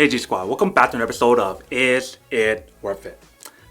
Hey G Squad, welcome back to an episode of Is It Worth It?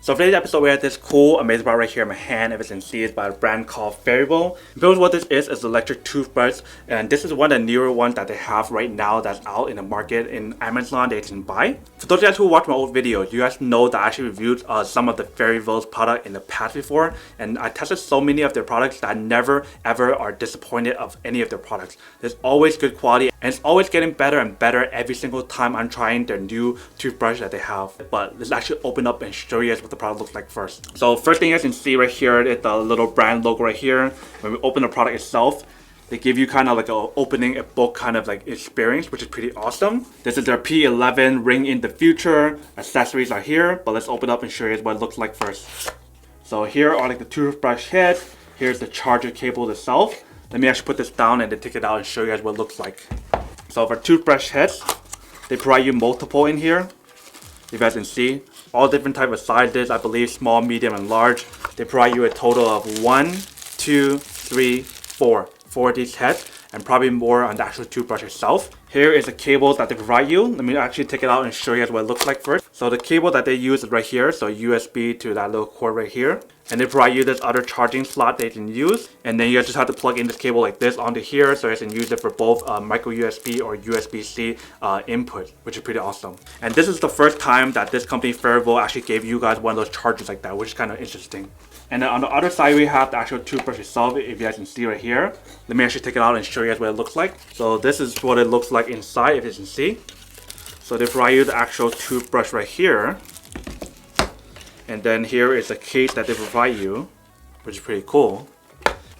So for today's episode, we have this cool, amazing product right here in my hand. If it's in C, it's by a brand called Fairywill. Because what this is an electric toothbrush, and this is one of the newer ones that they have right now that's out in the market in Amazon that you can buy. For those of you guys who watch my old videos, you guys know that I actually reviewed some of the Fairyvill's product in the past before, and I tested so many of their products that I never ever are disappointed of any of their products. There's always good quality, and it's always getting better and better every single time I'm trying their new toothbrush that they have. But let's actually open up and show you guys what the product looks like first. So first thing you guys can see right here is the little brand logo right here. When we open the product itself, they give you kind of like opening a book kind of like experience, which is pretty awesome. This is their P11 ring in the future. Accessories are here, but let's open up and show you guys what it looks like first. So here are like the toothbrush head. Here's the charger cable itself. Let me actually put this down and then take it out and show you guys what it looks like. So for toothbrush heads, they provide you multiple in here. You guys can see all different type of sizes, I believe small, medium, and large. They provide you a total of 1, 2, 3, 4 of these heads, and probably more on the actual toothbrush itself. Here is the cable that they provide you. Let me actually take it out and show you guys what it looks like first. So the cable that they use is right here, so USB to that little cord right here. And they provide you this other charging slot that you can use. And then you guys just have to plug in this cable like this onto here, so you can use it for both micro USB or USB-C input, which is pretty awesome. And this is the first time that this company Fairywill actually gave you guys one of those chargers like that, which is kind of interesting. And then on the other side, we have the actual toothbrush itself, if you guys can see right here. Let me actually take it out and show you guys what it looks like. So this is what it looks like inside, if you can see. So they provide you the actual toothbrush right here. And then here is the case that they provide you, which is pretty cool.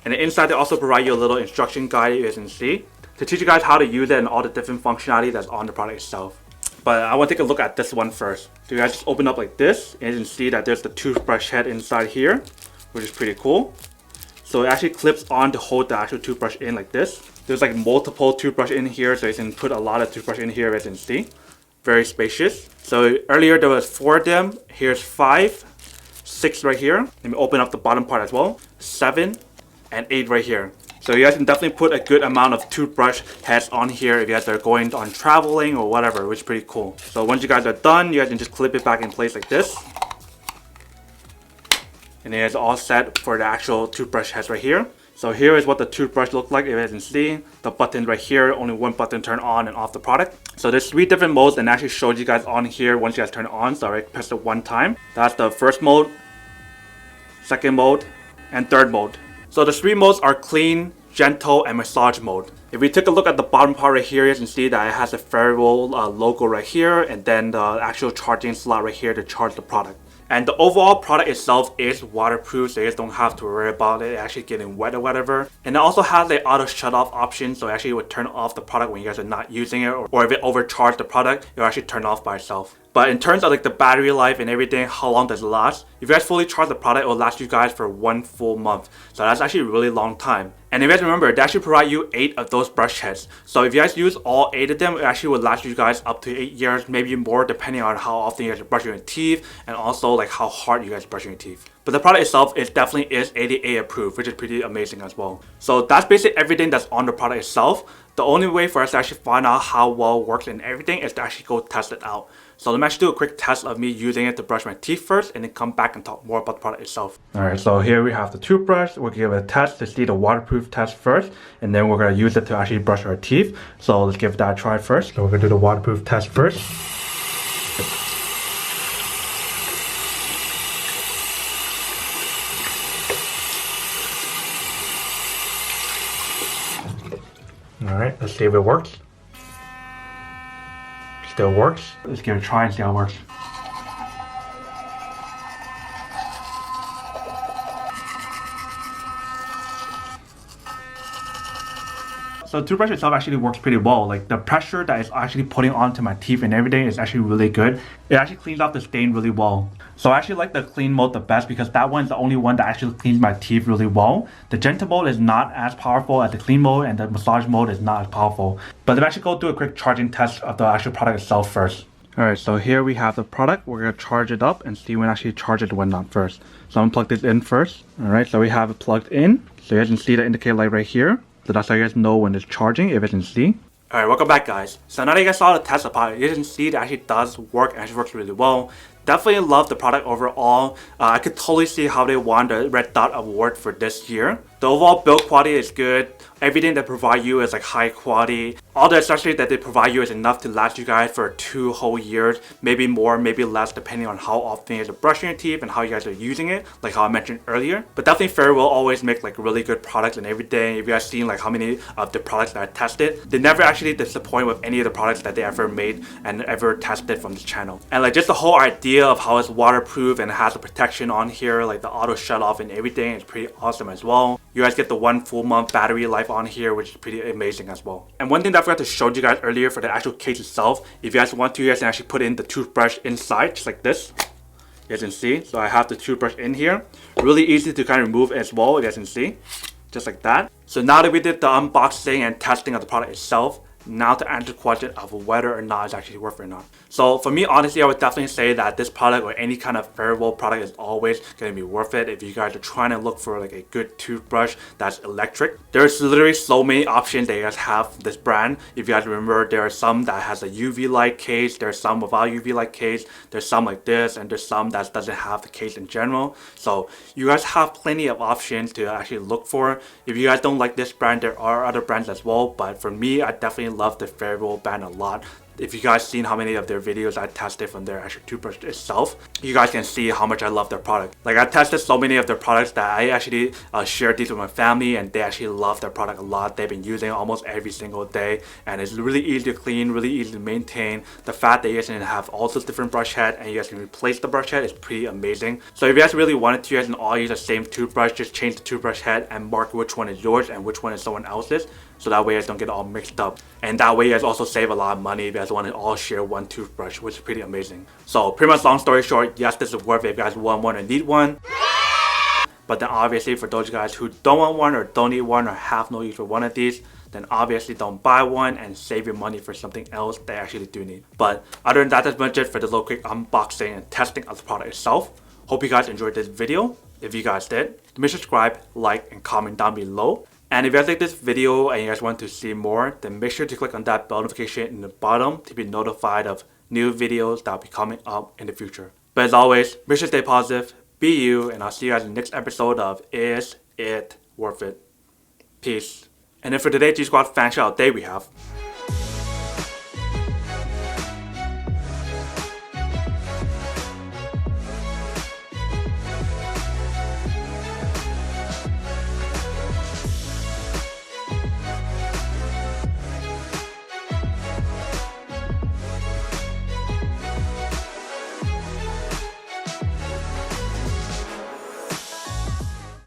And then inside they also provide you a little instruction guide, if you can see, to teach you guys how to use it and all the different functionality that's on the product itself. But I want to take a look at this one first. So you guys just open up like this, and you can see that there's the toothbrush head inside here, which is pretty cool. So it actually clips on to hold the actual toothbrush in like this. There's like multiple toothbrush in here, so you can put a lot of toothbrush in here, as you can see. Very spacious. So earlier there was 4 of them. Here's 5, 6 right here. Let me open up the bottom part as well. 7 and 8 right here. So you guys can definitely put a good amount of toothbrush heads on here if you guys are going on traveling or whatever, which is pretty cool. So once you guys are done, you guys can just clip it back in place like this. And then it's all set for the actual toothbrush heads right here. So here is what the toothbrush looks like. If you can see the button right here, only one button turn on and off the product. So there's 3 different modes, and actually shows you guys on here once you guys turn it on. So I press it 1 time. That's the first mode, second mode, and third mode. So the 3 modes are clean, gentle, and massage mode. If we take a look at the bottom part right here, you can see that it has the Fairywill logo right here, and then the actual charging slot right here to charge the product. And the overall product itself is waterproof, so you guys don't have to worry about it actually getting wet or whatever. And it also has the auto shut off option, so it actually would turn off the product when you guys are not using it, or if it overcharged the product, it'll actually turn off by itself. But in terms of like the battery life and everything, how long does it last? If you guys fully charge the product, it will last you guys for 1 full month. So that's actually a really long time. And if you guys remember, they actually provide you 8 of those brush heads. So if you guys use all 8 of them, it actually would last you guys up to 8 years, maybe more, depending on how often you guys are brushing your teeth and also like how hard you guys are brushing your teeth. But the product itself definitely is ADA approved, which is pretty amazing as well. So that's basically everything that's on the product itself. The only way for us to actually find out how well it works and everything is to actually go test it out. So let me actually do a quick test of me using it to brush my teeth first, and then come back and talk more about the product itself. Alright, so here we have the toothbrush. We'll give it a test to see the waterproof test first, and then we're going to use it to actually brush our teeth. So let's give that a try first. So we're going to do the waterproof test first. Alright, let's see if it works. Still works. Let's give it a try and see how it works. So the toothbrush itself actually works pretty well. Like the pressure that it's actually putting onto my teeth and everything is actually really good. It actually cleans off the stain really well. So I actually like the clean mode the best because that one's the only one that actually cleans my teeth really well. The gentle mode is not as powerful as the clean mode, and the massage mode is not as powerful. But let's actually go do a quick charging test of the actual product itself first. Alright, so here we have the product. We're going to charge it up and see when actually charge it when not first. So I'm going to plug this in first. Alright, so we have it plugged in. So you guys can see the indicator light right here. So that's how you guys know when it's charging, if you can see. Alright, welcome back guys. So now that you guys saw the test of the product, you can see it actually does work and actually works really well. Definitely love the product overall. I could totally see how they won the Red Dot Award for this year. The overall build quality is good. Everything they provide you is like high quality. All the accessories that they provide you is enough to last you guys for 2 whole years. Maybe more, maybe less, depending on how often you guys are brushing your teeth and how you guys are using it, like how I mentioned earlier. But definitely Fairywill always make like really good products and everything. If you guys seen like how many of the products that I tested, they never actually disappoint with any of the products that they ever made and ever tested from this channel. And like just the whole idea of how it's waterproof and it has the protection on here, like the auto shut off and everything, is pretty awesome as well. You guys get the 1 full month battery life on here, which is pretty amazing as well. And one thing that I forgot to show you guys earlier for the actual case itself, if you guys want to, you guys can actually put in the toothbrush inside, just like this. You guys can see, so I have the toothbrush in here. Really easy to kind of remove as well, you guys can see, just like that. So now that we did the unboxing and testing of the product itself, now to answer the question of whether or not it's actually worth it or not. So for me, honestly, I would definitely say that this product or any kind of Fairywill product is always going to be worth it if you guys are trying to look for like a good toothbrush that's electric. There's literally so many options that you guys have for this brand. If you guys remember, there are some that has a UV light case, there's some without UV light case, there's some like this, and there's some that doesn't have the case in general. So you guys have plenty of options to actually look for. If you guys don't like this brand, there are other brands as well, but for me, I definitely love the Fairywill brand a lot. If you guys seen how many of their videos I tested from their actual toothbrush itself, you guys can see how much I love their product. Like I tested so many of their products that I actually shared these with my family, and they actually love their product a lot. They've been using it almost every single day, and it's really easy to clean, really easy to maintain. The fact that you guys can have all those different brush head and you guys can replace the brush head is pretty amazing. So if you guys really wanted to, you guys can all use the same toothbrush, just change the toothbrush head and mark which one is yours and which one is someone else's. So that way you guys don't get all mixed up. And that way you guys also save a lot of money if you guys want to all share one toothbrush, which is pretty amazing. So pretty much long story short, yes, this is worth it if you guys want one or need one. But then obviously for those guys who don't want one or don't need one or have no use for one of these, then obviously don't buy one and save your money for something else they actually do need. But other than that, that's much it for the little quick unboxing and testing of the product itself. Hope you guys enjoyed this video. If you guys did, please subscribe, like, and comment down below. And if you guys like this video and you guys want to see more, then make sure to click on that bell notification in the bottom to be notified of new videos that will be coming up in the future. But as always, make sure to stay positive, be you, and I'll see you guys in the next episode of Is It Worth It? Peace. And then for today's G Squad fan shout out day we have